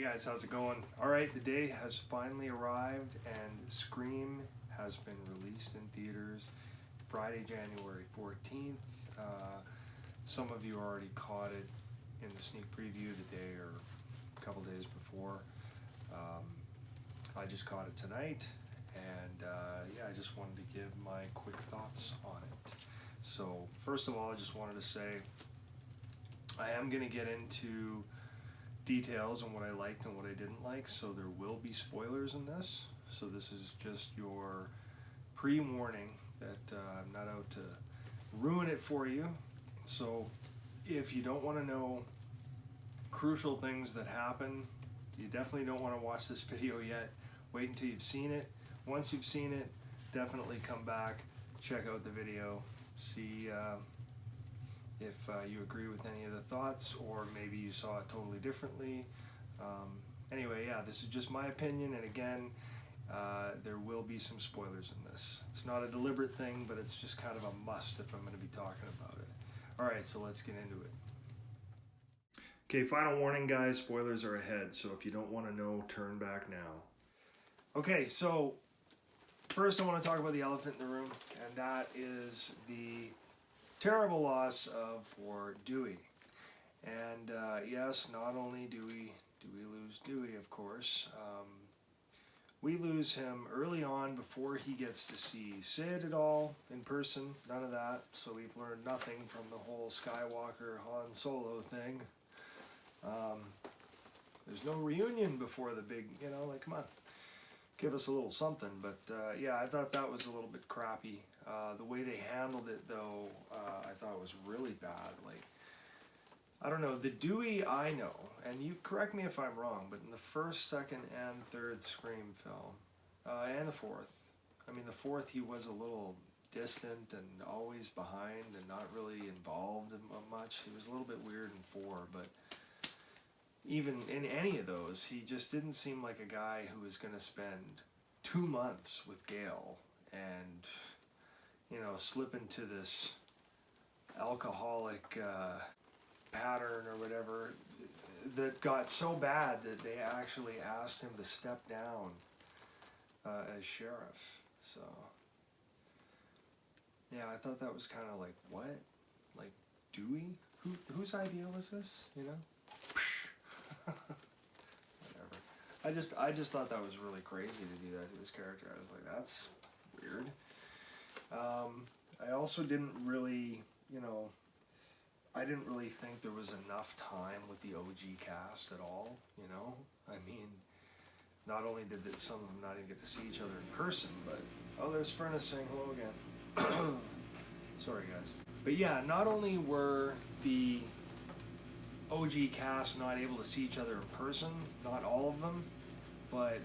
guys, how's it going? Alright, the day has finally arrived and Scream has been released in theaters Friday, January 14th. Some of you already caught it in the sneak preview the day or a couple days before. I just caught it tonight, and I just wanted to give my quick thoughts on it. So first of all, I just wanted to say I am going to get into details on what I liked and what I didn't like, so there will be spoilers in this. So this is just your pre-warning that I'm not out to ruin it for you. So if you don't want to know crucial things that happen, you definitely don't want to watch this video yet. Wait until you've seen it. Once you've seen it, definitely come back, check out the video, see if you agree with any of the thoughts, or maybe you saw it totally differently. Anyway, yeah, this is just my opinion, and again, there will be some spoilers in this. It's not a deliberate thing, but it's just kind of a must if I'm going to be talking about it. Alright, so let's get into it. Okay, final warning guys, spoilers are ahead, so if you don't want to know, turn back now. Okay, so first I want to talk about the elephant in the room, and that is the terrible loss of poor Dewey. And yes, not only do we lose Dewey, of course, we lose him early on before he gets to see Sid at all in person, none of that, so we've learned nothing from the whole Skywalker Han Solo thing. There's no reunion before the big, like, come on, give us a little something. But yeah, I thought that was a little bit crappy. The way they handled it, though, I thought was really bad. Like, I don't know, the Dewey I know, and you correct me if I'm wrong, but in the first, second, and third Scream film, and the fourth, the fourth he was a little distant and always behind and not really involved in much. He was a little bit weird in four, but even in any of those, he just didn't seem like a guy who was going to spend 2 months with Gale and, slip into this alcoholic pattern or whatever that got so bad that they actually asked him to step down as sheriff. So, yeah, I thought that was kind of like, what? Like, Dewey? Whose idea was this, Whatever. I just thought that was really crazy to do that to his character. I was like, that's weird. I also didn't really, I didn't really think there was enough time with the OG cast at all, not only did some of them not even get to see each other in person, but, oh, there's Furnace saying hello again. Sorry, guys. But yeah, not only were the OG cast not able to see each other in person, not all of them, but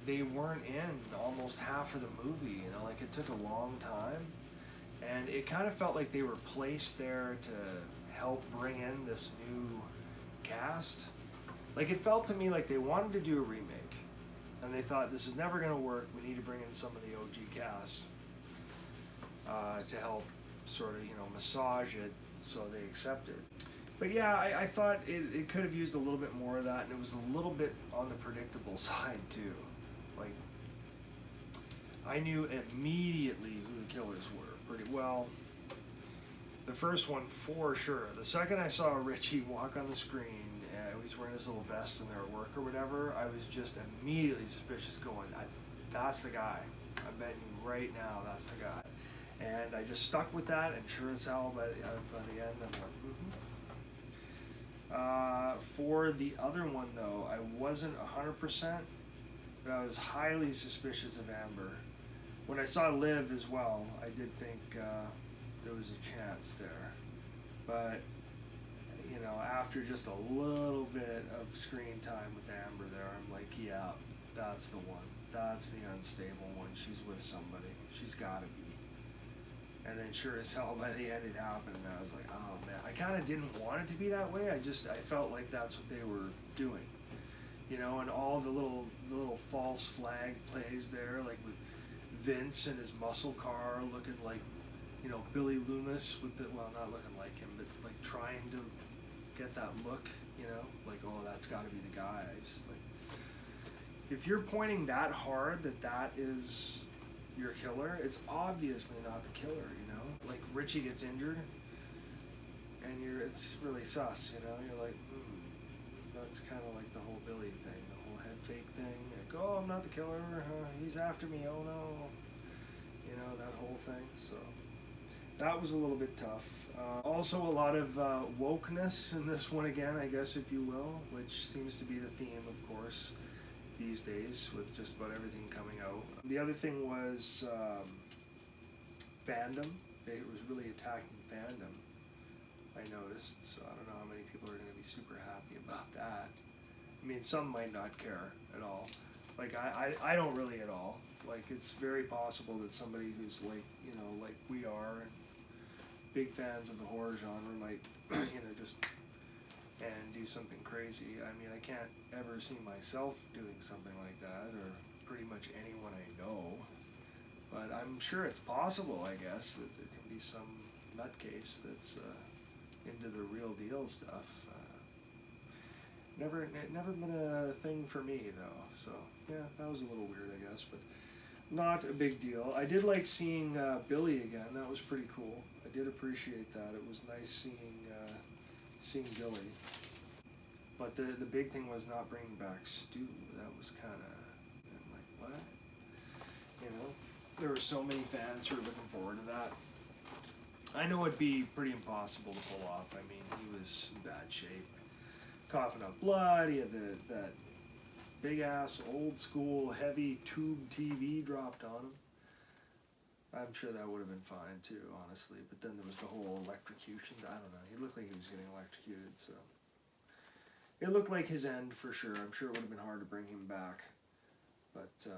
they weren't in almost half of the movie, like it took a long time. And it kind of felt like they were placed there to help bring in this new cast. Like, it felt to me like they wanted to do a remake, and they thought, this is never going to work, we need to bring in some of the OG cast to help sort of, massage it so they accept it. But yeah, I thought it could have used a little bit more of that, and it was a little bit on the predictable side too. Like, I knew immediately who the killers were pretty well. The first one for sure. The second I saw Richie walk on the screen, he's wearing his little vest and they're at work or whatever, I was just immediately suspicious going, that's the guy. I'm betting you right now that's the guy. And I just stuck with that, and sure as hell by the end I'm like, for the other one though, I wasn't 100%, but I was highly suspicious of Amber. When I saw Liv as well, I did think there was a chance there. But, after just a little bit of screen time with Amber there, I'm like, yeah, that's the one. That's the unstable one. She's with somebody. She's got to be. And then sure as hell, by the end it happened, and I was like, oh man. I kind of didn't want it to be that way. I felt like that's what they were doing. And all the little false flag plays there, like with Vince and his muscle car looking like, Billy Loomis with the, well, not looking like him, but like trying to get that look you know, like, oh, that's got to be the guy. I just like, if you're pointing that hard that is your killer, it's obviously not the killer, you know. Like Richie gets injured, and it's really sus, you know. You're like, that's kind of like the whole Billy thing, the whole head fake thing. Like, oh, I'm not the killer. He's after me. Oh no, you know, that whole thing. So that was a little bit tough. Also, a lot of wokeness in this one again, I guess, if you will, which seems to be the theme, of course, these days with just about everything coming out. The other thing was fandom. It was really attacking fandom, I noticed. So I don't know how many people are going to be super happy about that. I mean, some might not care at all. Like, I don't really at all. Like, it's very possible that somebody who's like, you know, like we are, and big fans of the horror genre might, you know, just and do something crazy. I mean, I can't ever see myself doing something like that, or pretty much anyone I know. But I'm sure it's possible, I guess, that there can be some nutcase that's into the real deal stuff. Never been a thing for me though. So yeah, that was a little weird, I guess, but not a big deal. I did like seeing Billy again. That was pretty cool. I did appreciate that. It was nice seeing Billy. But the big thing was not bringing back Stu. That was kind of, I'm like, what? You know, there were so many fans who were looking forward to that. I know it'd be pretty impossible to pull off. I mean, he was in bad shape, coughing up blood. He had that big ass old school heavy tube TV dropped on him. I'm sure that would have been fine too, honestly. But then there was the whole electrocution. I don't know. He looked like he was getting electrocuted, so it looked like his end for sure. I'm sure it would have been hard to bring him back. But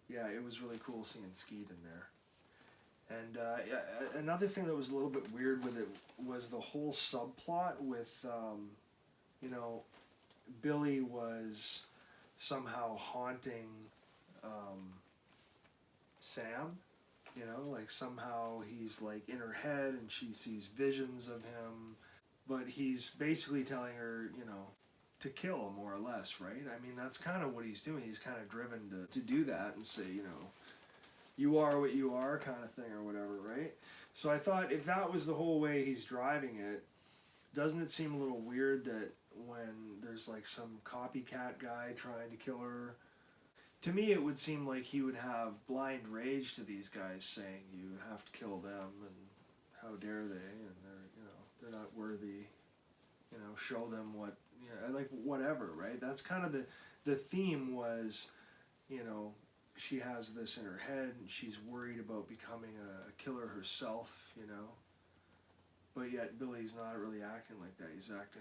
yeah, it was really cool seeing Skeet in there. And another thing that was a little bit weird with it was the whole subplot with, you know, Billy was somehow haunting Sam. You know, like somehow he's like in her head and she sees visions of him. But he's basically telling her, you know, to kill, more or less, right? I mean, that's kind of what he's doing. He's kind of driven to do that and say, you know, you are what you are kind of thing or whatever, right? So I thought if that was the whole way he's driving it, doesn't it seem a little weird that when there's like some copycat guy trying to kill her, to me it would seem like he would have blind rage to these guys saying you have to kill them and how dare they, and they're, you know, they're not worthy, you know, show them what, you know, like whatever, right? That's kind of the theme was, you know, she has this in her head and she's worried about becoming a killer herself, you know. But yet Billy's not really acting like that. He's acting,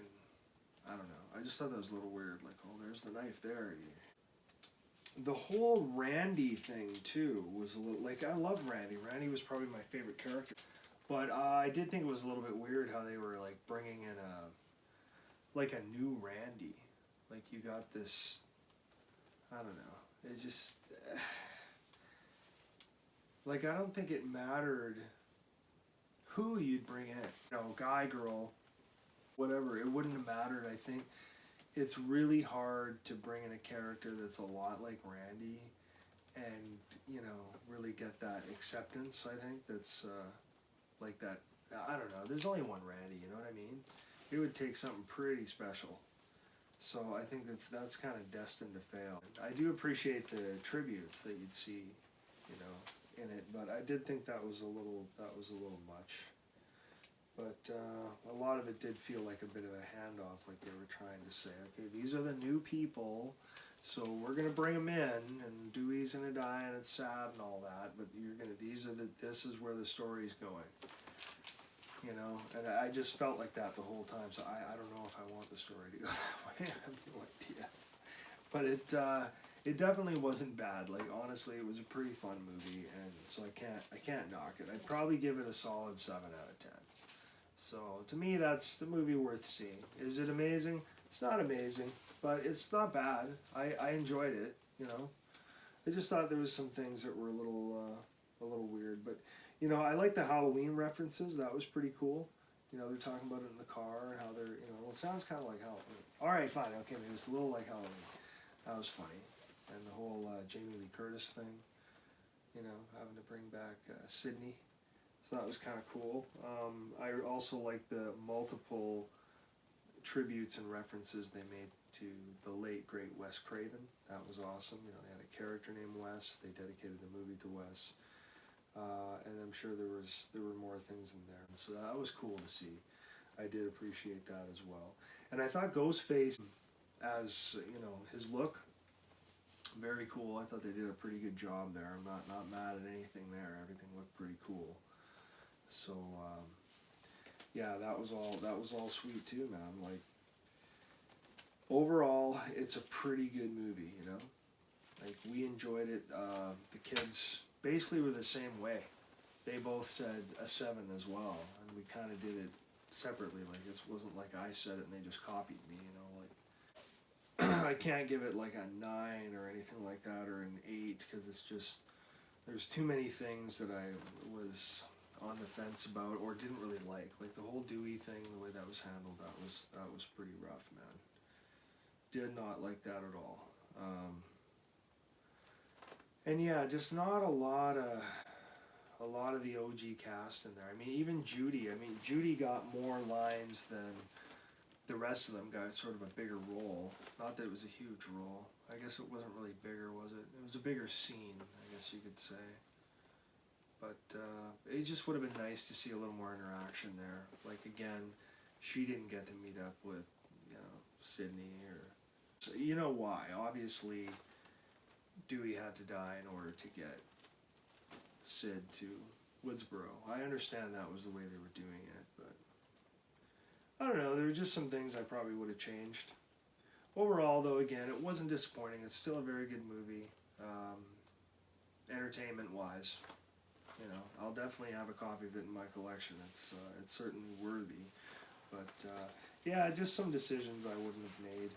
I don't know. I just thought that was a little weird. Like, oh, there's the knife there. The whole Randy thing, too, was a little, like, I love Randy. Randy was probably my favorite character. But I did think it was a little bit weird how they were, like, bringing in a new Randy. Like, you got this, I don't know. It just, like, I don't think it mattered who you'd bring in. You know, guy, girl, whatever. It wouldn't have mattered. I think it's really hard to bring in a character that's a lot like Randy and, you know, really get that acceptance, I think, that's like that. I don't know. There's only one Randy, you know what I mean? It would take something pretty special. So I think that's kind of destined to fail. I do appreciate the tributes that you'd see, you know, in it, but I did think that was a little much. But a lot of it did feel like a bit of a handoff, like they were trying to say, okay, these are the new people, so we're gonna bring them in, and Dewey's gonna die, and it's sad and all that, but this is where the story's going. You know, and I just felt like that the whole time, so I don't know if I want the story to go that way. I have no idea. But it definitely wasn't bad. Like, honestly, it was a pretty fun movie, and so I can't knock it. I'd probably give it a solid 7 out of 10. So to me, that's the movie worth seeing. Is it amazing? It's not amazing, but it's not bad. I enjoyed it. You know, I just thought there was some things that were a little weird, but. You know, I like the Halloween references. That was pretty cool. You know, they're talking about it in the car and how they're, you know, well, it sounds kind of like Halloween. All right, fine, okay, maybe it's a little like Halloween. That was funny. And the whole Jamie Lee Curtis thing, you know, having to bring back Sydney. So that was kind of cool. I also like the multiple tributes and references they made to the late, great Wes Craven. That was awesome. You know, they had a character named Wes. They dedicated the movie to Wes. And I'm sure there were more things in there. So that was cool to see. I did appreciate that as well. And I thought Ghostface, as you know, his look, very cool. I thought they did a pretty good job there. I'm not mad at anything there. Everything looked pretty cool. So yeah, that was all sweet too, man. Like overall, it's a pretty good movie. You know, like we enjoyed it. The kids basically were the same way. They both said a 7 as well, and we kind of did it separately. Like it wasn't like I said it and they just copied me. You know, like I can't give it like a 9 or anything like that, or an 8, because it's just there's too many things that I was on the fence about or didn't really like the whole Dewey thing, the way that was handled. That was pretty rough, man. Did not like that at all. And yeah, just not a lot of the OG cast in there. I mean, even Judy. I mean, Judy got more lines than the rest of them got. Sort of a bigger role. Not that it was a huge role. I guess it wasn't really bigger, was it? It was a bigger scene, I guess you could say. But it just would have been nice to see a little more interaction there. Like again, she didn't get to meet up with, you know, Sydney or. So you know why? Obviously, Dewey had to die in order to get Sid to Woodsboro. I understand that was the way they were doing it, but I don't know. There were just some things I probably would have changed. Overall, though, again, it wasn't disappointing. It's still a very good movie, entertainment-wise. You know, I'll definitely have a copy of it in my collection. It's certainly worthy, but yeah, just some decisions I wouldn't have made,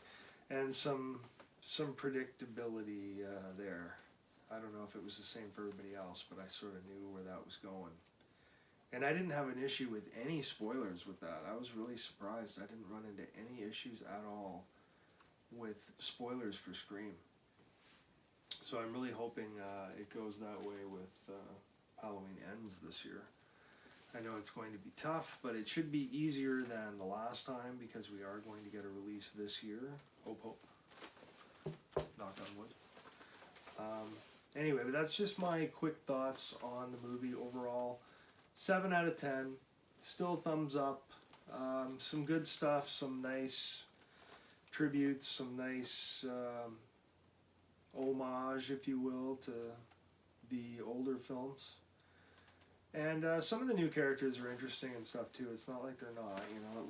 and some predictability there. I don't know if it was the same for everybody else, but I sort of knew where that was going, and I didn't have an issue with any spoilers with that. I was really surprised. I didn't run into any issues at all with spoilers for Scream. So I'm really hoping it goes that way with Halloween Ends this year. I know it's going to be tough, but it should be easier than the last time because we are going to get a release this year. Hope, hope. Knock on wood. Anyway, but that's just my quick thoughts on the movie overall. 7 out of 10. Still thumbs up. Some good stuff, some nice tributes, some nice homage, if you will, to the older films. And some of the new characters are interesting and stuff too. It's not like they're not, you know.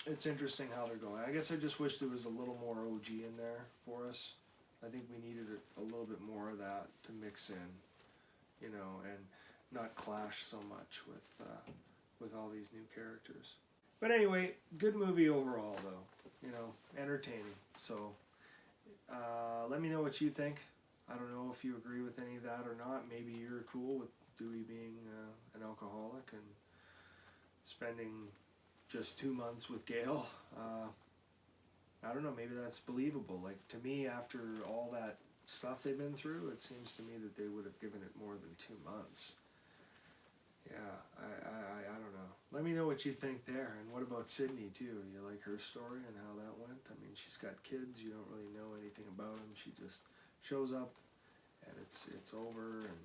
It's interesting how they're going. I guess I just wish there was a little more OG in there for us. I think we needed a little bit more of that to mix in, you know, and not clash so much with all these new characters. But anyway, good movie overall, though. You know, entertaining. So let me know what you think. I don't know if you agree with any of that or not. Maybe you're cool with Dewey being an alcoholic and spending just 2 months with Gail. I don't know, maybe that's believable. Like, to me, after all that stuff they've been through, it seems to me that they would have given it more than 2 months. Yeah, I don't know. Let me know what you think there. And what about Sydney, too? You like her story and how that went? I mean, she's got kids. You don't really know anything about them. She just shows up, and it's over, and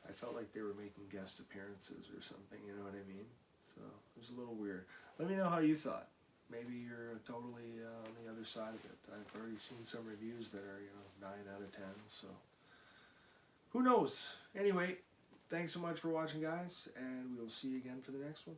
I felt like they were making guest appearances or something, you know what I mean? So it was a little weird. Let me know how you thought. Maybe you're totally on the other side of it. I've already seen some reviews that are, you know, 9 out of 10, so who knows? Anyway, thanks so much for watching, guys, and we will see you again for the next one.